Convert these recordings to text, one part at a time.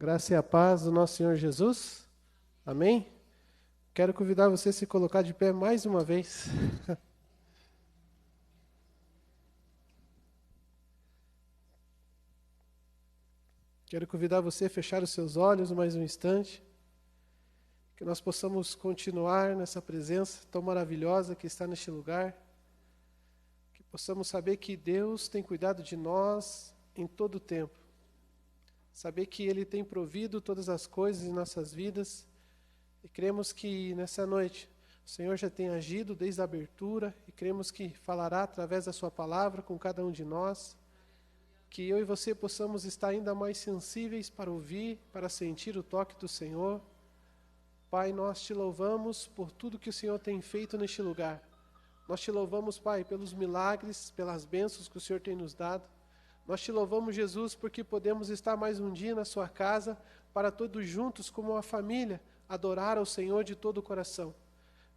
Graça e a paz do nosso Senhor Jesus. Amém? Quero convidar você a se colocar de pé mais uma vez. Quero convidar você a fechar os seus olhos mais um instante. Que nós possamos continuar nessa presença tão maravilhosa que está neste lugar. Que possamos saber que Deus tem cuidado de nós em todo o tempo. Saber que Ele tem provido todas as coisas em nossas vidas. E cremos que nessa noite o Senhor já tem agido desde a abertura. E cremos que falará através da sua palavra com cada um de nós. Que eu e você possamos estar ainda mais sensíveis para ouvir, para sentir o toque do Senhor. Pai, nós te louvamos por tudo que o Senhor tem feito neste lugar. Nós te louvamos, Pai, pelos milagres, pelas bênçãos que o Senhor tem nos dado. Nós te louvamos, Jesus, porque podemos estar mais um dia na sua casa, para todos juntos, como uma família, adorar ao Senhor de todo o coração.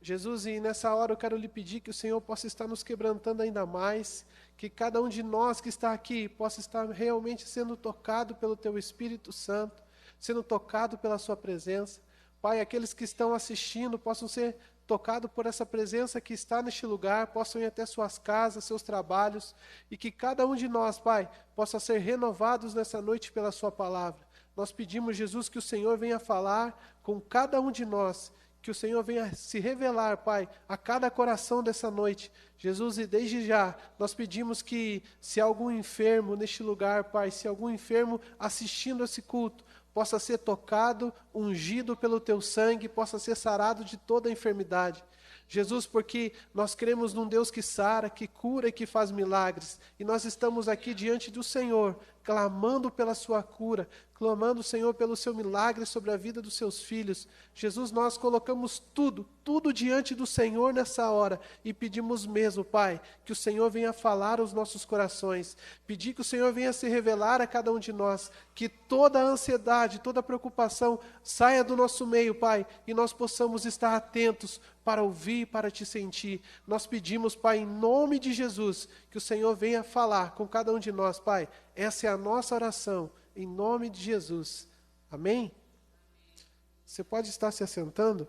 Jesus, e nessa hora eu quero lhe pedir que o Senhor possa estar nos quebrantando ainda mais, que cada um de nós que está aqui possa estar realmente sendo tocado pelo Teu Espírito Santo, sendo tocado pela Sua presença. Pai, aqueles que estão assistindo possam ser tocados por essa presença que está neste lugar, possam ir até suas casas, seus trabalhos, e que cada um de nós, Pai, possa ser renovados nessa noite pela Sua palavra. Nós pedimos, Jesus, que o Senhor venha falar com cada um de nós, que o Senhor venha se revelar, Pai, a cada coração dessa noite. Jesus, e desde já, nós pedimos que se há algum enfermo neste lugar, Pai, se há algum enfermo assistindo esse culto, possa ser tocado, ungido pelo Teu sangue, possa ser sarado de toda a enfermidade. Jesus, porque nós cremos num Deus que sara, que cura e que faz milagres. E nós estamos aqui diante do Senhor, clamando pela Sua cura, clamando, Senhor, pelo Seu milagre sobre a vida dos Seus filhos. Jesus, nós colocamos tudo diante do Senhor nessa hora e pedimos mesmo, Pai, que o Senhor venha falar aos nossos corações, pedir que o Senhor venha se revelar a cada um de nós, que toda a ansiedade, toda a preocupação saia do nosso meio, Pai, e nós possamos estar atentos para ouvir, para Te sentir. Nós pedimos, Pai, em nome de Jesus, que o Senhor venha falar com cada um de nós, Pai. Essa é a nossa oração, em nome de Jesus. Amém? Você pode estar se assentando?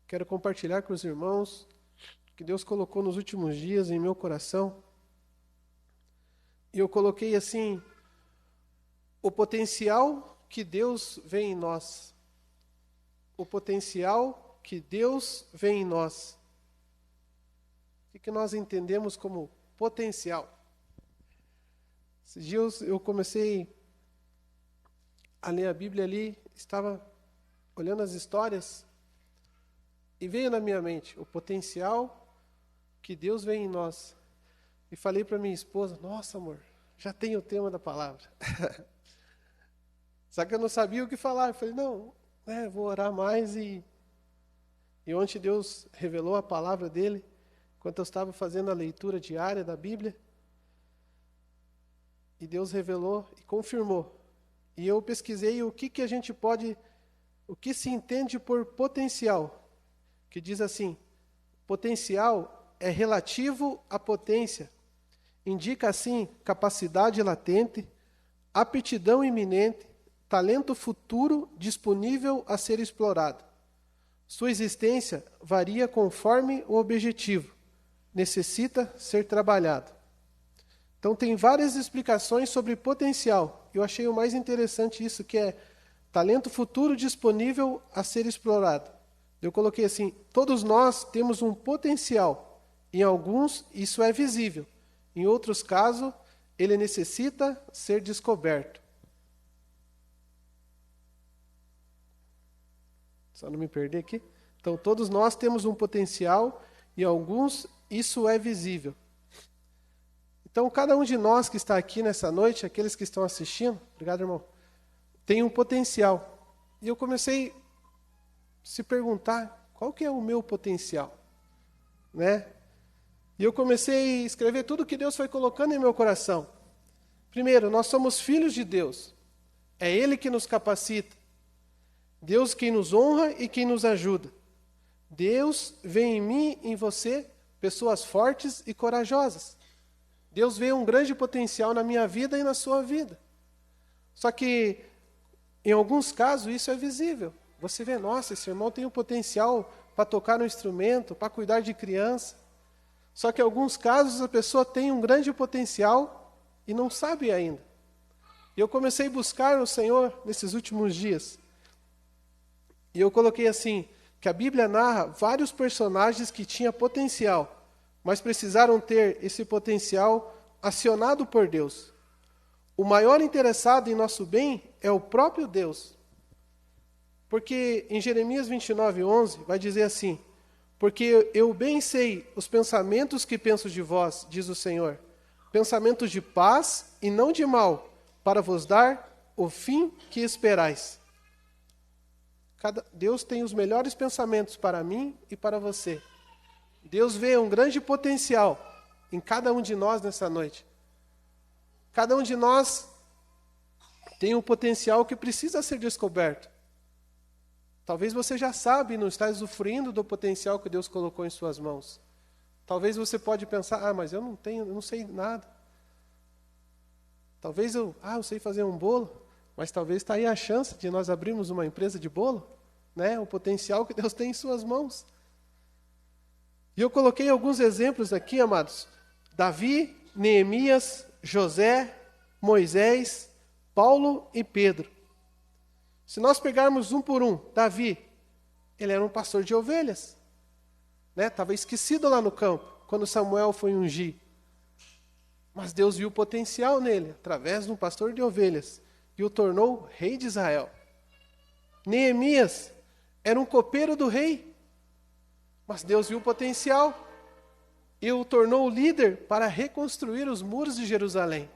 Quero compartilhar com os irmãos que Deus colocou nos últimos dias em meu coração. E eu coloquei assim, o potencial que Deus vê em nós. O potencial que Deus vê em nós. O que nós entendemos como potencial? Esses dias eu comecei a ler a Bíblia ali, estava olhando as histórias e veio na minha mente o potencial que Deus vê em nós. E falei para minha esposa, nossa amor, já tem o tema da palavra. Só que eu não sabia o que falar. Eu falei, não, vou orar mais. E ontem Deus revelou a palavra dele, enquanto eu estava fazendo a leitura diária da Bíblia. E Deus revelou e confirmou. E eu pesquisei o que a gente pode, o que se entende por potencial. Que diz assim, potencial é relativo à potência. Indica assim capacidade latente, aptidão iminente, talento futuro disponível a ser explorado. Sua existência varia conforme o objetivo. Necessita ser trabalhado. Então tem várias explicações sobre potencial. Eu achei o mais interessante isso, que é talento futuro disponível a ser explorado. Eu coloquei assim, todos nós temos um potencial. Em alguns, isso é visível. Em outros casos, ele necessita ser descoberto. Só não me perder aqui. Então, todos nós temos um potencial, e em alguns, isso é visível. Então, cada um de nós que está aqui nessa noite, aqueles que estão assistindo, obrigado, irmão, tem um potencial. E eu comecei a se perguntar, qual que é o meu potencial? Né? E eu comecei a escrever tudo que Deus foi colocando em meu coração. Primeiro, nós somos filhos de Deus. É Ele que nos capacita. Deus quem nos honra e quem nos ajuda. Deus vê em mim e em você pessoas fortes e corajosas. Deus vê um grande potencial na minha vida e na sua vida. Só que, em alguns casos, isso é visível. Você vê, nossa, esse irmão tem um potencial para tocar no instrumento, para cuidar de criança. Só que, em alguns casos, a pessoa tem um grande potencial e não sabe ainda. E eu comecei a buscar o Senhor nesses últimos dias. E eu coloquei assim, que a Bíblia narra vários personagens que tinham potencial, mas precisaram ter esse potencial acionado por Deus. O maior interessado em nosso bem é o próprio Deus. Porque em Jeremias 29:11 vai dizer assim: porque eu bem sei os pensamentos que penso de vós, diz o Senhor, pensamentos de paz e não de mal, para vos dar o fim que esperais. Deus tem os melhores pensamentos para mim e para você. Deus vê um grande potencial em cada um de nós nessa noite. Cada um de nós tem um potencial que precisa ser descoberto. Talvez você já sabe e não está usufruindo do potencial que Deus colocou em suas mãos. Talvez você pode pensar, mas eu não sei nada. Talvez eu sei fazer um bolo, mas talvez está aí a chance de nós abrirmos uma empresa de bolo, né? O potencial que Deus tem em suas mãos. E eu coloquei alguns exemplos aqui, amados. Davi, Neemias, José, Moisés, Paulo e Pedro. Se nós pegarmos um por um, Davi, ele era um pastor de ovelhas. Estava esquecido lá no campo, quando Samuel foi ungir. Mas Deus viu o potencial nele, através de um pastor de ovelhas, e o tornou rei de Israel. Neemias era um copeiro do rei, mas Deus viu o potencial e o tornou líder para reconstruir os muros de Jerusalém.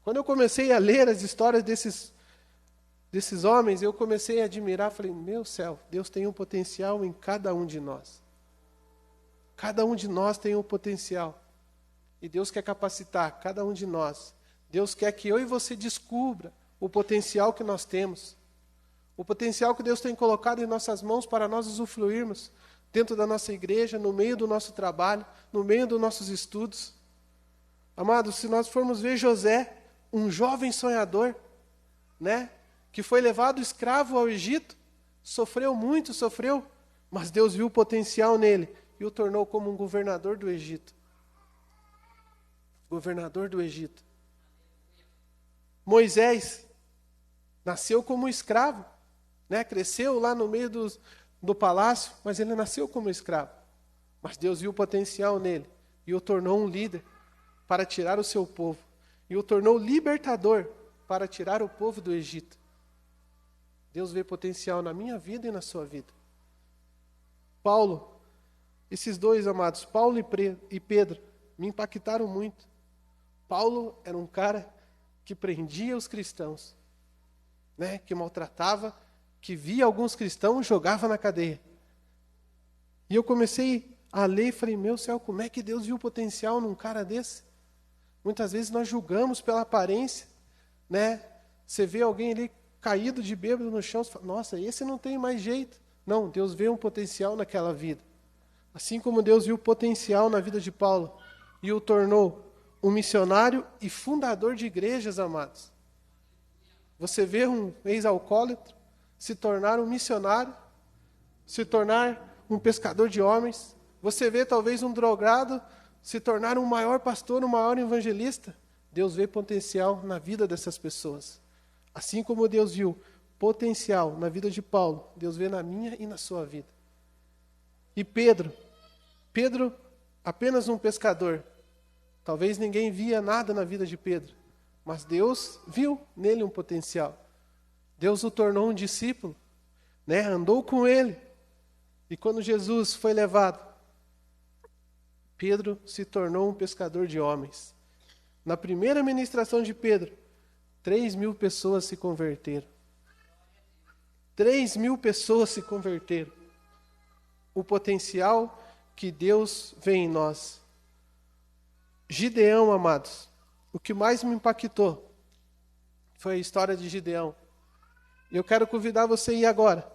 Quando eu comecei a ler as histórias desses homens, eu comecei a admirar, falei, meu céu, Deus tem um potencial em cada um de nós. Cada um de nós tem um potencial. E Deus quer capacitar cada um de nós. Deus quer que eu e você descubra o potencial que nós temos. O potencial que Deus tem colocado em nossas mãos para nós usufruirmos dentro da nossa igreja, no meio do nosso trabalho, no meio dos nossos estudos. Amados, se nós formos ver José, um jovem sonhador, que foi levado escravo ao Egito, sofreu muito, mas Deus viu o potencial nele e o tornou como um governador do Egito. Governador do Egito. Moisés nasceu como escravo, cresceu lá no meio do palácio, mas ele nasceu como escravo. Mas Deus viu o potencial nele e o tornou um líder para tirar o seu povo. E o tornou libertador para tirar o povo do Egito. Deus vê potencial na minha vida e na sua vida. Paulo, esses dois amados, Paulo e Pedro, me impactaram muito. Paulo era um cara que prendia os cristãos, que maltratava, que via alguns cristãos e jogava na cadeia. E eu comecei a ler e falei, meu céu, como é que Deus viu o potencial num cara desse? Muitas vezes nós julgamos pela aparência, Você vê alguém ali caído de bêbado no chão, você fala, nossa, esse não tem mais jeito. Não, Deus vê um potencial naquela vida. Assim como Deus viu o potencial na vida de Paulo e o tornou um missionário e fundador de igrejas, amados. Você vê um ex-alcoólatra se tornar um missionário, se tornar um pescador de homens. Você vê talvez um drogado se tornar um maior pastor, um maior evangelista. Deus vê potencial na vida dessas pessoas. Assim como Deus viu potencial na vida de Paulo, Deus vê na minha e na sua vida. E Pedro, apenas um pescador. Talvez ninguém via nada na vida de Pedro, mas Deus viu nele um potencial. Deus o tornou um discípulo, andou com ele. E quando Jesus foi levado, Pedro se tornou um pescador de homens. Na primeira ministração de Pedro, 3.000 pessoas se converteram. 3.000 pessoas se converteram. O potencial que Deus vê em nós. Gideão, amados, o que mais me impactou foi a história de Gideão. Eu quero convidar você a ir agora,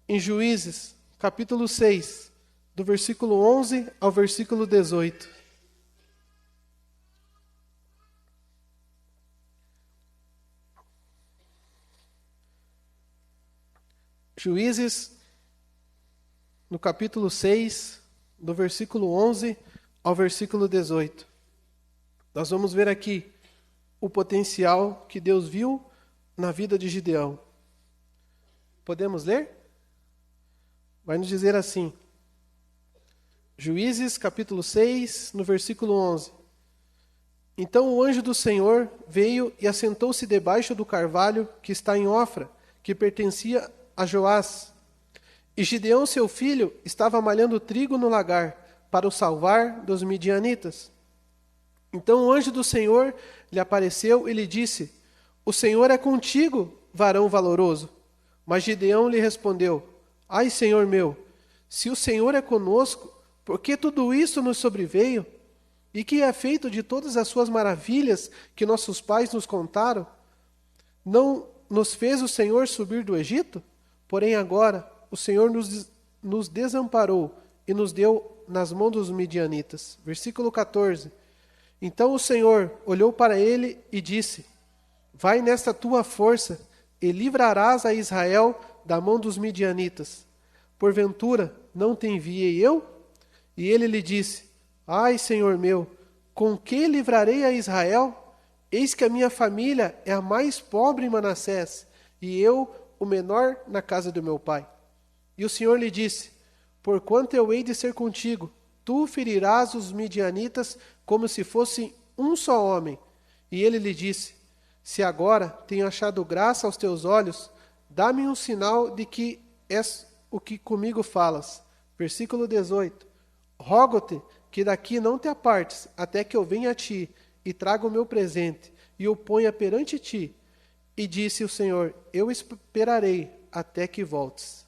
em Juízes, capítulo 6, do versículo 11 ao versículo 18. Juízes, no capítulo 6, do versículo 11 ao versículo 18. Nós vamos ver aqui o potencial que Deus viu na vida de Gideão. Podemos ler? Vai nos dizer assim. Juízes, capítulo 6, no versículo 11. Então o anjo do Senhor veio e assentou-se debaixo do carvalho que está em Ofra, que pertencia a Joás. E Gideão, seu filho, estava malhando trigo no lagar, para o salvar dos midianitas. Então o anjo do Senhor lhe apareceu e lhe disse: O Senhor é contigo, varão valoroso. Mas Gideão lhe respondeu: Ai, Senhor meu, se o Senhor é conosco, por que tudo isso nos sobreveio? E que é feito de todas as suas maravilhas que nossos pais nos contaram? Não nos fez o Senhor subir do Egito? Porém agora o Senhor nos desamparou e nos deu nas mãos dos midianitas. Versículo 14. Então o Senhor olhou para ele e disse: Vai nesta tua força e livrarás a Israel da mão dos midianitas. Porventura não te enviei eu? E ele lhe disse: Ai, Senhor meu, com que livrarei a Israel? Eis que a minha família é a mais pobre em Manassés, e eu o menor na casa do meu pai. E o Senhor lhe disse: Porquanto eu hei de ser contigo, tu ferirás os midianitas como se fosse um só homem. E ele lhe disse: Se agora tenho achado graça aos teus olhos, dá-me um sinal de que és o que comigo falas. Versículo 18. Rogo-te que daqui não te apartes, até que eu venha a ti, e traga o meu presente, e o ponha perante ti. E disse o Senhor: Eu esperarei até que voltes.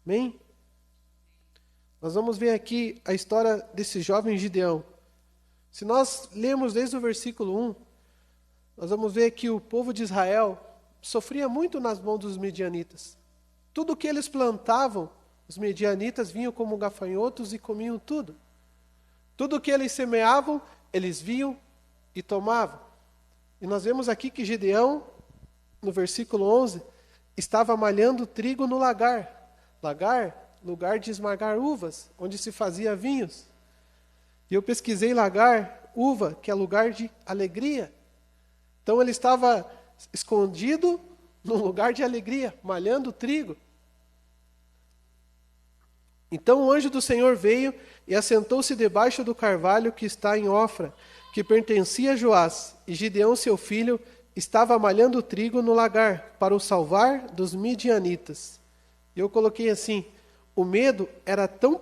Amém? Nós vamos ver aqui a história desse jovem Gideão. Se nós lermos desde o versículo 1, nós vamos ver que o povo de Israel sofria muito nas mãos dos midianitas. Tudo que eles plantavam, os midianitas vinham como gafanhotos e comiam tudo. Tudo que eles semeavam, eles vinham e tomavam. E nós vemos aqui que Gideão, no versículo 11, estava malhando trigo no lagar. Lagar, lugar de esmagar uvas, onde se fazia vinhos. E eu pesquisei lagar, uva, que é lugar de alegria. Então ele estava escondido num lugar de alegria, malhando trigo. Então o anjo do Senhor veio e assentou-se debaixo do carvalho que está em Ofra, que pertencia a Joás. E Gideão, seu filho, estava malhando trigo no lagar, para o salvar dos midianitas. E eu coloquei assim: o medo era tão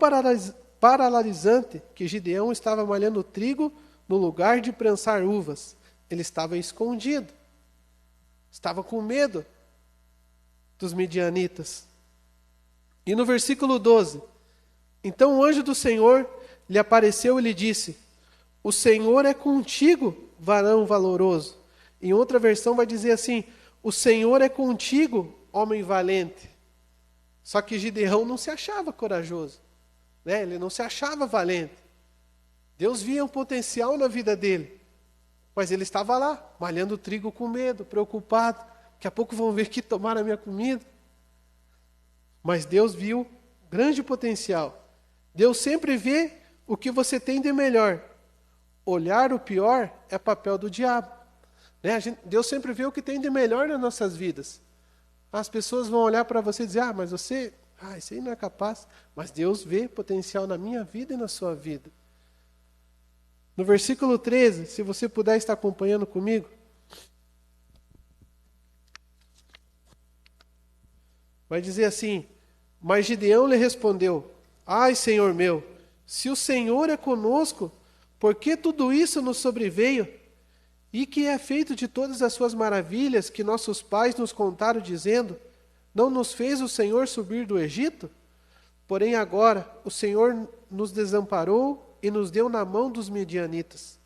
paralisante que Gideão estava malhando trigo no lugar de prensar uvas. Ele estava escondido. Estava com medo dos midianitas. E no versículo 12, então o anjo do Senhor lhe apareceu e lhe disse: O Senhor é contigo, varão valoroso. Em outra versão vai dizer assim: O Senhor é contigo, homem valente. Só que Gideão não se achava corajoso, né? Ele não se achava valente. Deus via um potencial na vida dele, mas ele estava lá, malhando trigo com medo, preocupado. Daqui a pouco vão ver que tomaram a minha comida. Mas Deus viu grande potencial. Deus sempre vê o que você tem de melhor. Olhar o pior é papel do diabo, né? Deus sempre vê o que tem de melhor nas nossas vidas. As pessoas vão olhar para você e dizer: mas você, isso aí não é capaz. Mas Deus vê potencial na minha vida e na sua vida. No versículo 13, se você puder estar acompanhando comigo. Vai dizer assim: Mas Gideão lhe respondeu: Ai, Senhor meu, se o Senhor é conosco, por que tudo isso nos sobreveio? E que é feito de todas as suas maravilhas que nossos pais nos contaram, dizendo: Não nos fez o Senhor subir do Egito? Porém agora o Senhor nos desamparou e nos deu na mão dos midianitas.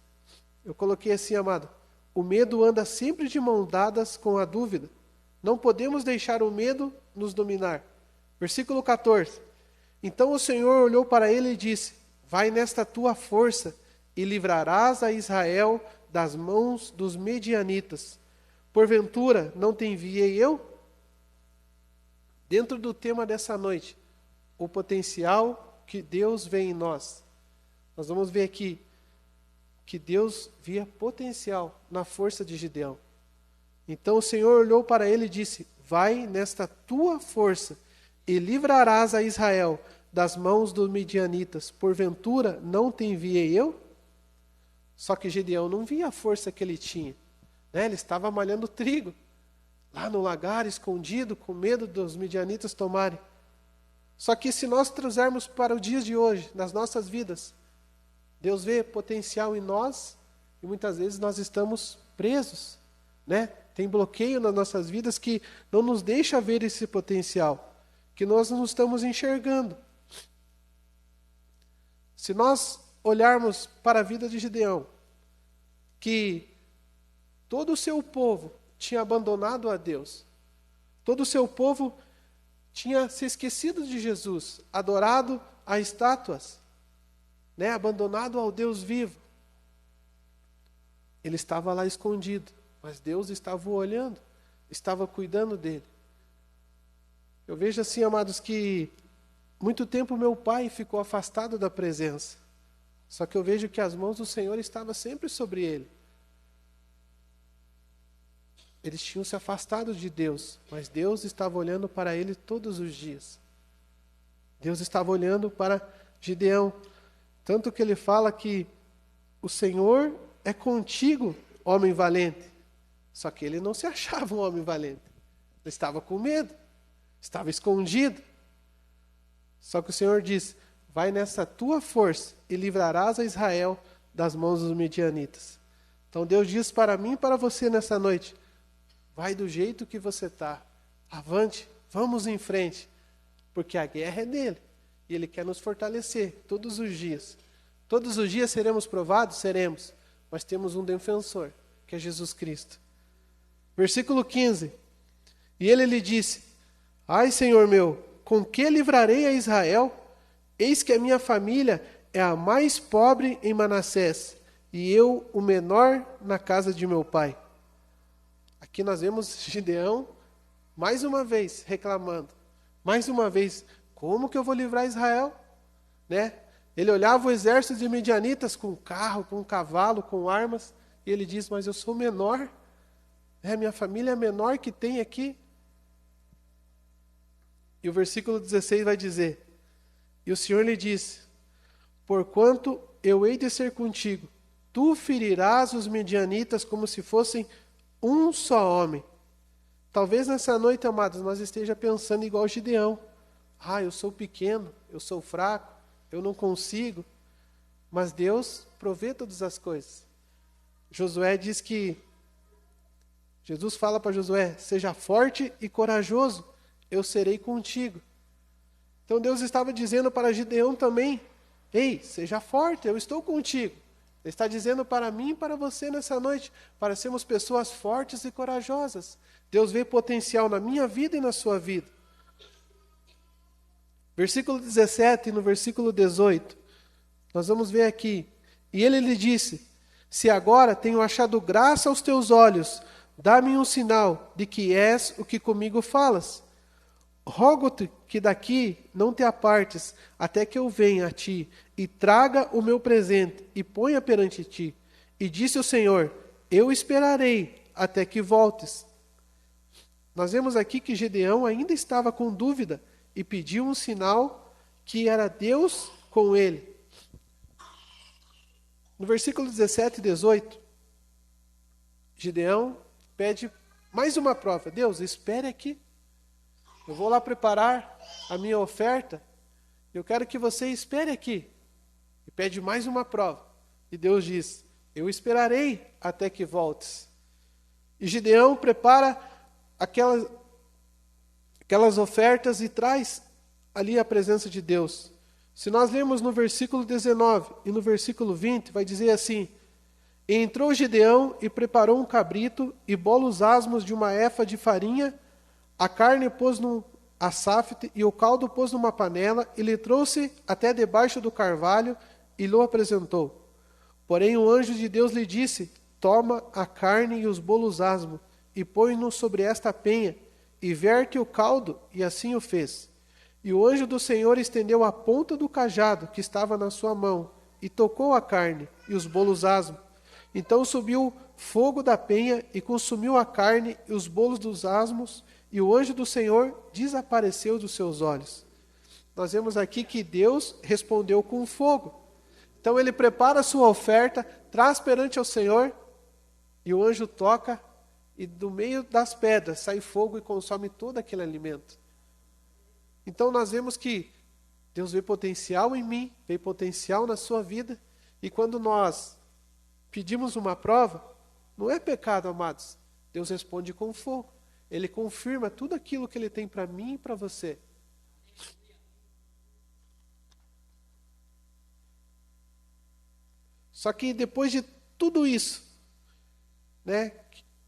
Eu coloquei assim, amado: o medo anda sempre de mãos dadas com a dúvida. Não podemos deixar o medo nos dominar. Versículo 14. Então o Senhor olhou para ele e disse: Vai nesta tua força e livrarás a Israel das mãos dos midianitas. Porventura não te enviei eu? Dentro do tema dessa noite, o potencial que Deus vê em nós. Nós vamos ver aqui que Deus via potencial na força de Gideão. Então o Senhor olhou para ele e disse: vai nesta tua força e livrarás a Israel das mãos dos midianitas. Porventura não te enviei eu? Só que Gideão não via a força que ele tinha, né? Ele estava malhando trigo, lá no lagar, escondido, com medo dos midianitas tomarem. Só que se nós trazermos para o dia de hoje, nas nossas vidas, Deus vê potencial em nós e muitas vezes nós estamos presos, né? Tem bloqueio nas nossas vidas que não nos deixa ver esse potencial, que nós não estamos enxergando. Se nós olharmos para a vida de Gideão, que todo o seu povo tinha abandonado a Deus, todo o seu povo tinha se esquecido de Jesus, adorado a estátuas, né, abandonado ao Deus vivo. Ele estava lá escondido, mas Deus estava o olhando, estava cuidando dele. Eu vejo assim, amados, que muito tempo meu pai ficou afastado da presença, só que eu vejo que as mãos do Senhor estavam sempre sobre ele. Eles tinham se afastado de Deus, mas Deus estava olhando para ele todos os dias. Deus estava olhando para Gideão. Tanto que ele fala que o Senhor é contigo, homem valente. Só que ele não se achava um homem valente. Ele estava com medo, estava escondido. Só que o Senhor diz: vai nessa tua força e livrarás a Israel das mãos dos midianitas. Então Deus diz para mim e para você nessa noite: vai do jeito que você está, avante, vamos em frente, porque a guerra é dele, e ele quer nos fortalecer todos os dias. Todos os dias seremos provados? Seremos, mas temos um defensor, que é Jesus Cristo. Versículo 15, e ele lhe disse: ai, Senhor meu, com que livrarei a Israel? Eis que a minha família é a mais pobre em Manassés, e eu o menor na casa de meu pai. Aqui nós vemos Gideão, mais uma vez, reclamando. Mais uma vez, como que eu vou livrar Israel? Né? Ele olhava o exército de midianitas com carro, com cavalo, com armas, e ele diz: mas eu sou menor, minha família é a menor que tem aqui. E o versículo 16 vai dizer: e o Senhor lhe disse: porquanto eu hei de ser contigo, tu ferirás os midianitas como se fossem um só homem. Talvez nessa noite, amados, nós esteja pensando igual Gideão: eu sou pequeno, eu sou fraco, eu não consigo. Mas Deus provê todas as coisas. Josué diz que, Jesus fala para Josué: seja forte e corajoso, eu serei contigo. Então Deus estava dizendo para Gideão também: ei, seja forte, eu estou contigo. Ele está dizendo para mim e para você nessa noite, para sermos pessoas fortes e corajosas. Deus vê potencial na minha vida e na sua vida. Versículo 17 e no versículo 18, nós vamos ver aqui. E ele lhe disse: se agora tenho achado graça aos teus olhos, dá-me um sinal de que és o que comigo falas. Rogo-te que daqui não te apartes, até que eu venha a ti, e traga o meu presente, e ponha perante ti. E disse o Senhor: eu esperarei até que voltes. Nós vemos aqui que Gideão ainda estava com dúvida, e pediu um sinal que era Deus com ele. No versículo 17 e 18, Gideão pede mais uma prova: Deus, espere aqui. Eu vou lá preparar a minha oferta. Eu quero que você espere aqui. E pede mais uma prova. E Deus diz: eu esperarei até que voltes. E Gideão prepara aquelas ofertas e traz ali a presença de Deus. Se nós lermos no versículo 19 e no versículo 20, vai dizer assim: e entrou Gideão e preparou um cabrito e bolos asmos de uma efa de farinha. A carne pôs num açafete e o caldo pôs numa panela e lhe trouxe até debaixo do carvalho e lhe apresentou. Porém o anjo de Deus lhe disse: toma a carne e os bolos asmos e põe-nos sobre esta penha e verte o caldo, e assim o fez. E o anjo do Senhor estendeu a ponta do cajado que estava na sua mão, e tocou a carne e os bolos asmos. Então subiu fogo da penha e consumiu a carne e os bolos dos asmos, e o anjo do Senhor desapareceu dos seus olhos. Nós vemos aqui que Deus respondeu com fogo. Então ele prepara a sua oferta, traz perante ao Senhor, e o anjo toca, e do meio das pedras sai fogo e consome todo aquele alimento. Então nós vemos que Deus vê potencial em mim, vê potencial na sua vida, e quando nós pedimos uma prova, não é pecado, amados. Deus responde com fogo. Ele confirma tudo aquilo que Ele tem para mim e para você. Só que depois de tudo isso, né,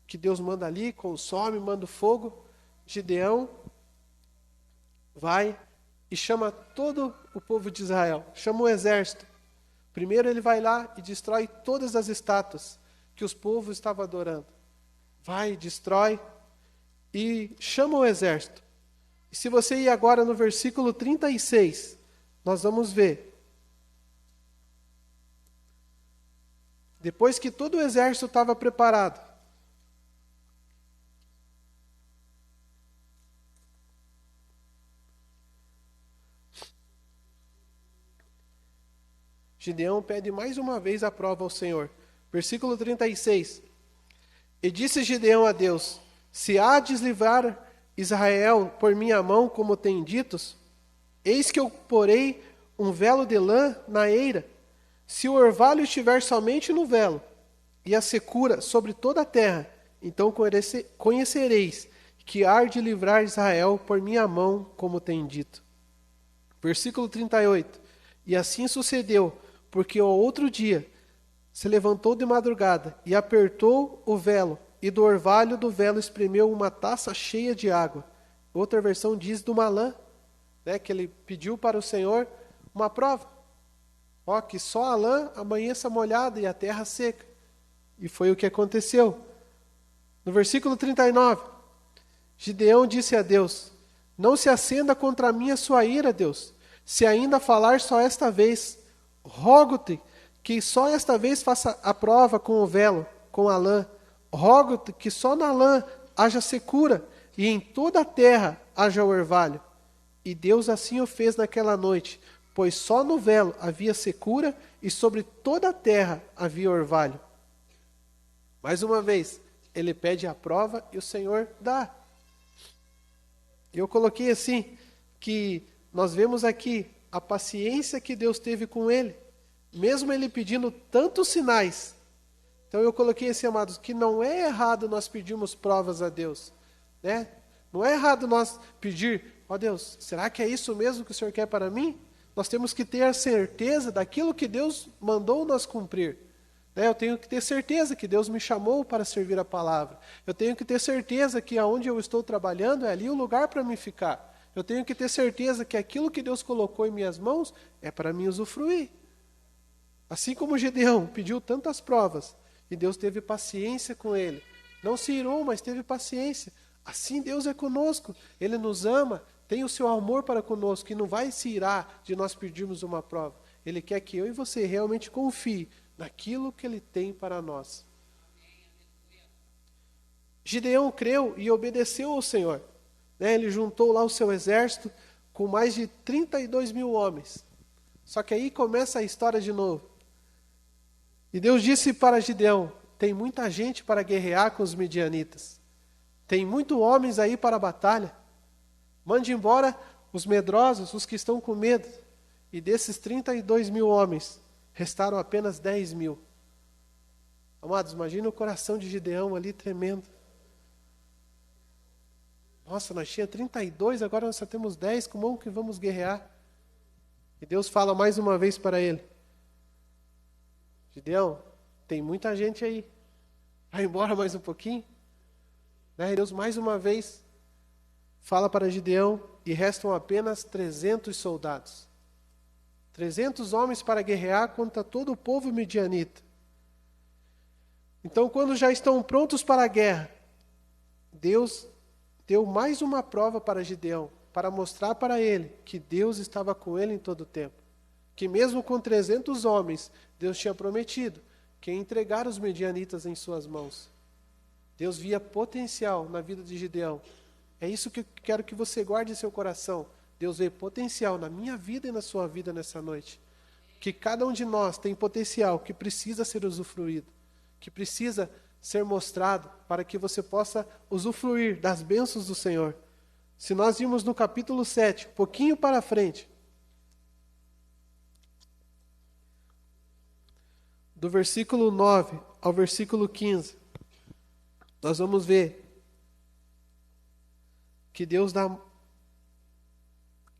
que Deus manda ali, consome, manda o fogo, Gideão vai e chama todo o povo de Israel, chama o exército. Primeiro ele vai lá e destrói todas as estátuas que os povos estavam adorando. Vai, destrói e chama o exército. E se você ir agora no versículo 36, nós vamos ver. Depois que todo o exército estava preparado, Gideão pede mais uma vez a prova ao Senhor. Versículo 36. E disse Gideão a Deus: se há de livrar Israel por minha mão, como tem ditos, eis que eu porei um velo de lã na eira. Se o orvalho estiver somente no velo, e a secura sobre toda a terra, então conhecereis que há de livrar Israel por minha mão, como tem dito. Versículo 38. E assim sucedeu, porque ao outro dia se levantou de madrugada e apertou o velo, e do orvalho do velo espremeu uma taça cheia de água. Outra versão diz de uma lã, né, que ele pediu para o Senhor uma prova. Ó, que só a lã amanheça molhada e a terra seca. E foi o que aconteceu. No versículo 39, Gideão disse a Deus: não se acenda contra mim a sua ira, Deus, se ainda falar só esta vez. Rogo-te que só esta vez faça a prova com o velo, com a lã. Rogo-te que só na lã haja secura, e em toda a terra haja orvalho. E Deus assim o fez naquela noite, pois só no velo havia secura, e sobre toda a terra havia orvalho. Mais uma vez, ele pede a prova e o Senhor dá. Eu coloquei assim, que nós vemos aqui a paciência que Deus teve com ele, mesmo ele pedindo tantos sinais. Então eu coloquei assim, amados, que não é errado nós pedirmos provas a Deus, né? Não é errado nós pedir, ó Deus, será que é isso mesmo que o Senhor quer para mim? Nós temos que ter a certeza daquilo que Deus mandou nós cumprir. Né? Eu tenho que ter certeza que Deus me chamou para servir a palavra. Eu tenho que ter certeza que aonde eu estou trabalhando é ali o lugar para mim ficar. Eu tenho que ter certeza que aquilo que Deus colocou em minhas mãos é para mim usufruir. Assim como Gideão pediu tantas provas, e Deus teve paciência com ele. Não se irou, mas teve paciência. Assim Deus é conosco. Ele nos ama, tem o seu amor para conosco, e não vai se irar de nós pedirmos uma prova. Ele quer que eu e você realmente confie naquilo que Ele tem para nós. Gideão creu e obedeceu ao Senhor. Ele juntou lá o seu exército com mais de 32 mil homens. Só que aí começa a história de novo. E Deus disse para Gideão: tem muita gente para guerrear com os midianitas. Tem muitos homens aí para a batalha. Mande embora os medrosos, os que estão com medo. E desses 32 mil homens, restaram apenas 10 mil. Amados, imagina o coração de Gideão ali tremendo. Nossa, nós tínhamos 32, agora nós só temos 10, como que vamos guerrear? E Deus fala mais uma vez para ele: Gideão, tem muita gente aí, vai embora mais um pouquinho. E Deus mais uma vez fala para Gideão, e restam apenas 300 soldados. 300 homens para guerrear contra todo o povo midianita. Então, quando já estão prontos para a guerra, Deus deu mais uma prova para Gideão, para mostrar para ele que Deus estava com ele em todo o tempo. Que mesmo com 300 homens, Deus tinha prometido que ia entregar os medianitas em suas mãos. Deus via potencial na vida de Gideão. É isso que eu quero que você guarde em seu coração. Deus vê potencial na minha vida e na sua vida nessa noite. Que cada um de nós tem potencial que precisa ser usufruído, que precisa ser mostrado para que você possa usufruir das bênçãos do Senhor. Se nós vimos no capítulo 7, um pouquinho para frente, do versículo 9 ao versículo 15, nós vamos ver que Deus dá...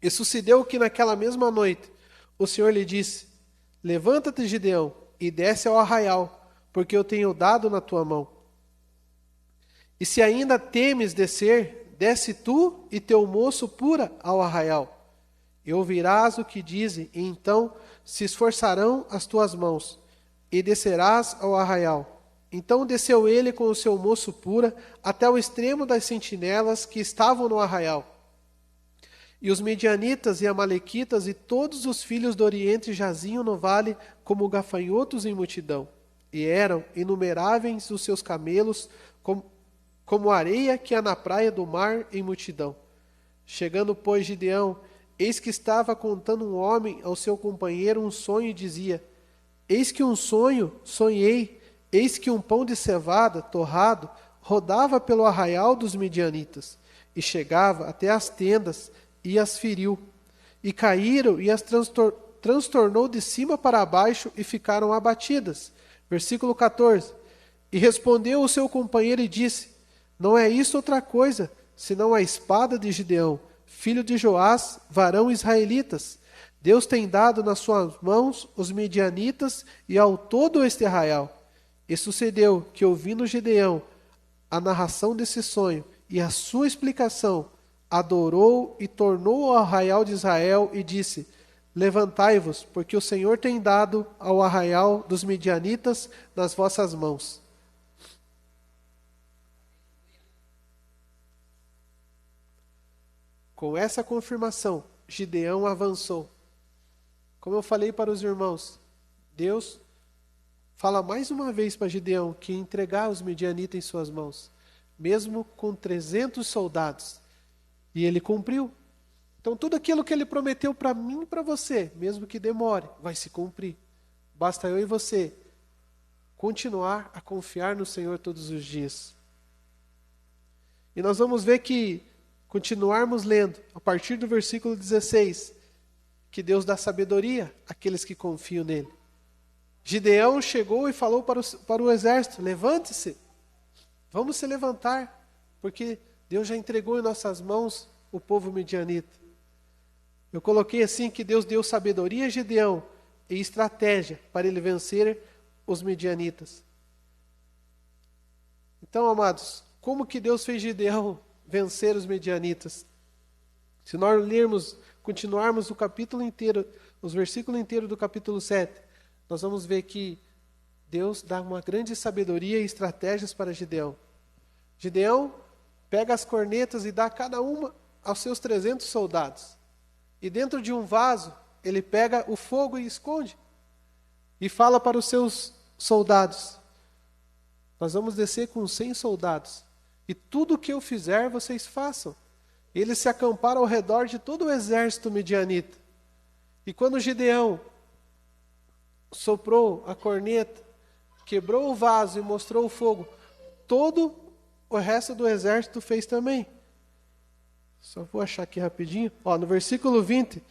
E sucedeu que naquela mesma noite o Senhor lhe disse: levanta-te, Gideão, e desce ao arraial, porque eu tenho dado na tua mão. E se ainda temes descer, desce tu e teu moço pura ao arraial. E ouvirás o que dizem, e então se esforçarão as tuas mãos, e descerás ao arraial. Então desceu ele com o seu moço pura até o extremo das sentinelas que estavam no arraial. E os medianitas e amalequitas e todos os filhos do Oriente jaziam no vale como gafanhotos em multidão. E eram inumeráveis os seus camelos, como areia que há na praia do mar em multidão. Chegando, pois, Gideão, eis que estava contando um homem ao seu companheiro um sonho e dizia: eis que um sonho sonhei, eis que um pão de cevada torrado rodava pelo arraial dos medianitas, e chegava até as tendas, e as feriu, e caíram, e as transtornou de cima para baixo, e ficaram abatidas. Versículo 14. E respondeu o seu companheiro e disse: não é isso outra coisa, senão a espada de Gideão, filho de Joás, varão israelitas. Deus tem dado nas suas mãos os medianitas e ao todo este arraial. E sucedeu que, ouvindo Gideão a narração desse sonho e a sua explicação, adorou e tornou ao arraial de Israel e disse: levantai-vos, porque o Senhor tem dado ao arraial dos medianitas nas vossas mãos. Com essa confirmação, Gideão avançou. Como eu falei para os irmãos, Deus fala mais uma vez para Gideão que ia entregar os medianitas em suas mãos, mesmo com 300 soldados. E ele cumpriu. Então tudo aquilo que ele prometeu para mim e para você, mesmo que demore, vai se cumprir. Basta eu e você continuar a confiar no Senhor todos os dias. E nós vamos ver que, continuarmos lendo, a partir do versículo 16, que Deus dá sabedoria àqueles que confiam nele. Gideão chegou e falou para o exército: levante-se, vamos se levantar, porque Deus já entregou em nossas mãos o povo medianita. Eu coloquei assim que Deus deu sabedoria a Gideão e estratégia para ele vencer os medianitas. Então, amados, como que Deus fez Gideão vencer os medianitas? Se nós lermos, continuarmos o capítulo inteiro, os versículos inteiros do capítulo 7, nós vamos ver que Deus dá uma grande sabedoria e estratégias para Gideão. Gideão pega as cornetas e dá cada uma aos seus 300 soldados. E dentro de um vaso, ele pega o fogo e esconde. E fala para os seus soldados: nós vamos descer com 100 soldados. E tudo o que eu fizer, vocês façam. Eles se acamparam ao redor de todo o exército medianita. E quando Gideão soprou a corneta, quebrou o vaso e mostrou o fogo, todo o resto do exército fez também. Só vou achar aqui rapidinho. No versículo 20.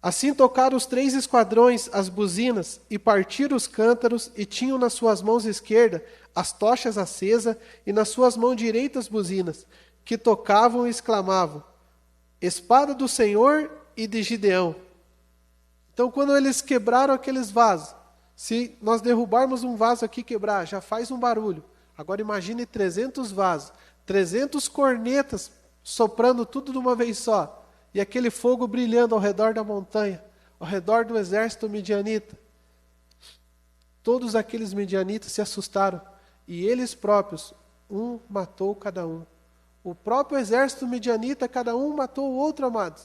Assim tocaram os 3 esquadrões as buzinas e partiram os cântaros, e tinham nas suas mãos esquerda as tochas acesas e nas suas mãos direitas as buzinas, que tocavam e exclamavam: espada do Senhor e de Gideão. Então, quando eles quebraram aqueles vasos, se nós derrubarmos um vaso aqui e quebrar, já faz um barulho. Agora imagine 300 vasos, 300 cornetas soprando tudo de uma vez só, e aquele fogo brilhando ao redor da montanha, ao redor do exército medianita. Todos aqueles medianitas se assustaram, e eles próprios, um matou cada um. O próprio exército midianita, cada um matou o outro, amados.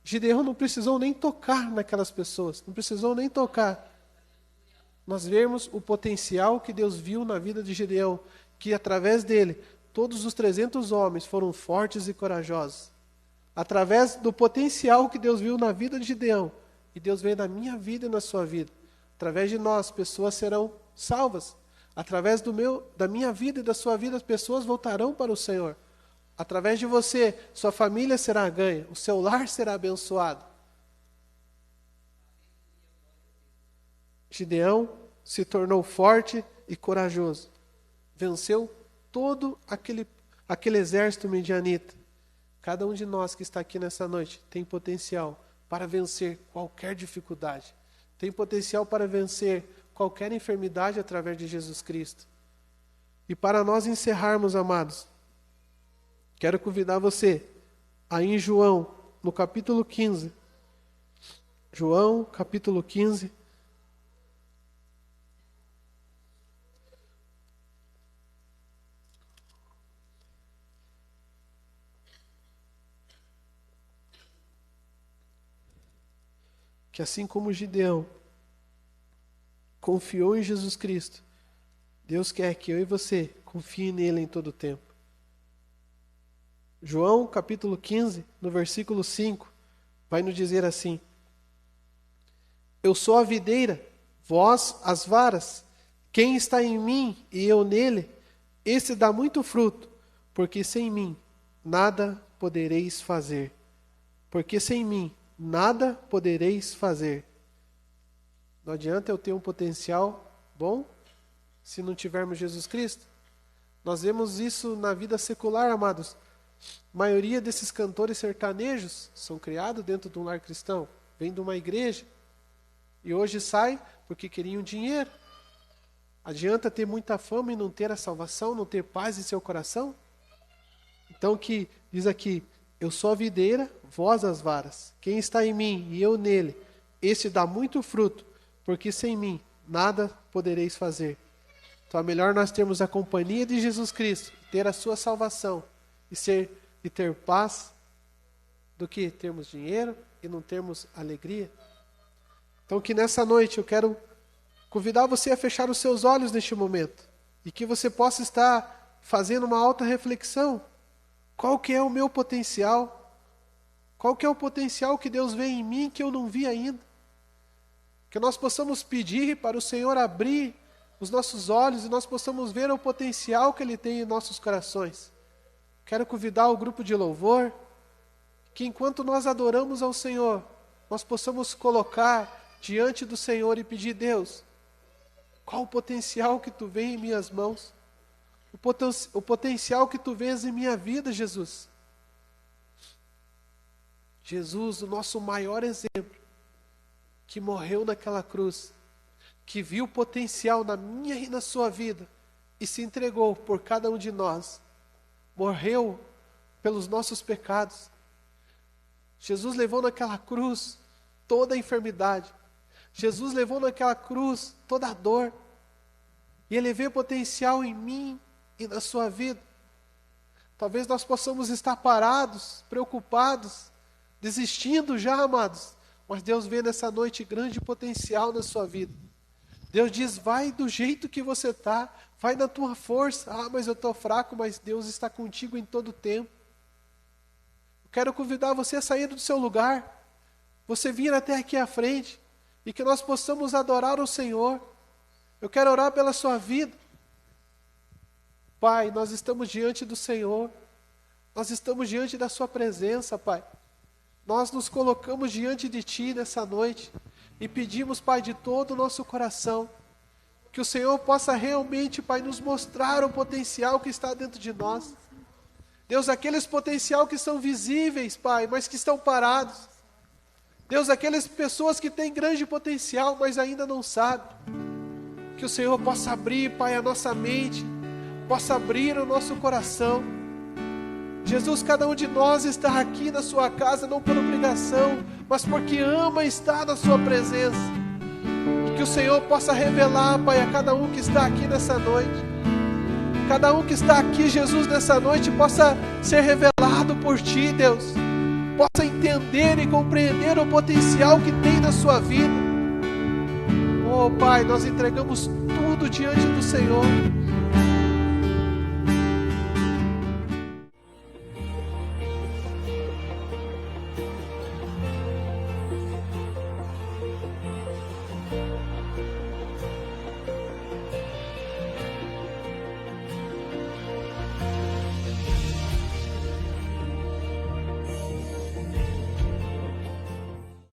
Gideão não precisou nem tocar naquelas pessoas, não precisou nem tocar. Nós vemos o potencial que Deus viu na vida de Gideão, que através dele, todos os 300 homens foram fortes e corajosos. Através do potencial que Deus viu na vida de Gideão, e Deus vê na minha vida e na sua vida. Através de nós, pessoas serão salvas. Através da minha vida e da sua vida, as pessoas voltarão para o Senhor. Através de você, sua família será ganha, o seu lar será abençoado. Gideão se tornou forte e corajoso. Venceu todo aquele exército midianita. Cada um de nós que está aqui nessa noite tem potencial para vencer qualquer dificuldade. Tem potencial para vencer qualquer enfermidade através de Jesus Cristo. E para nós encerrarmos, amados, quero convidar você a ir em João, no capítulo 15. João, capítulo 15. Que assim como Gideão confiou em Jesus Cristo, Deus quer que eu e você confie nele em todo o tempo. João, capítulo 15, no versículo 5, vai nos dizer assim: Eu sou a videira, vós as varas. Quem está em mim e eu nele, esse dá muito fruto, porque sem mim nada podereis fazer. Porque sem mim nada podereis fazer. Não adianta eu ter um potencial bom se não tivermos Jesus Cristo. Nós vemos isso na vida secular, amados. A maioria desses cantores sertanejos são criados dentro de um lar cristão, vêm de uma igreja e hoje saem porque queriam dinheiro. Adianta ter muita fama e não ter a salvação, não ter paz em seu coração? Então que diz aqui: eu sou a videira, vós as varas. Quem está em mim e eu nele, este dá muito fruto, porque sem mim nada podereis fazer. Então é melhor nós termos a companhia de Jesus Cristo, ter a sua salvação e ter paz, do que termos dinheiro e não termos alegria. Então que nessa noite eu quero convidar você a fechar os seus olhos neste momento e que você possa estar fazendo uma alta reflexão. Qual que é o meu potencial? Qual que é o potencial que Deus vê em mim que eu não vi ainda? Que nós possamos pedir para o Senhor abrir os nossos olhos e nós possamos ver o potencial que Ele tem em nossos corações. Quero convidar o grupo de louvor, que enquanto nós adoramos ao Senhor, nós possamos colocar diante do Senhor e pedir: Deus, qual o potencial que Tu vê em minhas mãos? O potencial que Tu vês em minha vida, Jesus. Jesus, o nosso maior exemplo, que morreu naquela cruz, que viu o potencial na minha e na sua vida e se entregou por cada um de nós. Morreu pelos nossos pecados. Jesus levou naquela cruz toda a enfermidade. Jesus levou naquela cruz toda a dor. E Ele vê potencial em mim e na sua vida. Talvez nós possamos estar parados, preocupados, desistindo já, amados. Mas Deus vê nessa noite grande potencial na sua vida. Deus diz: vai do jeito que você está, vai na tua força. Ah, mas eu estou fraco, mas Deus está contigo em todo o tempo. Eu quero convidar você a sair do seu lugar, você vir até aqui à frente, e que nós possamos adorar o Senhor. Eu quero orar pela sua vida. Pai, nós estamos diante do Senhor, nós estamos diante da sua presença, Pai. Nós nos colocamos diante de Ti nessa noite e pedimos, Pai, de todo o nosso coração, que o Senhor possa realmente, Pai, nos mostrar o potencial que está dentro de nós. Deus, aqueles potencial que são visíveis, Pai, mas que estão parados. Deus, aquelas pessoas que têm grande potencial, mas ainda não sabem. Que o Senhor possa abrir, Pai, a nossa mente, possa abrir o nosso coração. Jesus, cada um de nós está aqui na sua casa, não por obrigação, mas porque ama estar na sua presença. E que o Senhor possa revelar, Pai, a cada um que está aqui nessa noite. Cada um que está aqui, Jesus, nessa noite, possa ser revelado por Ti, Deus. Possa entender e compreender o potencial que tem na sua vida. Oh, Pai, nós entregamos tudo diante do Senhor.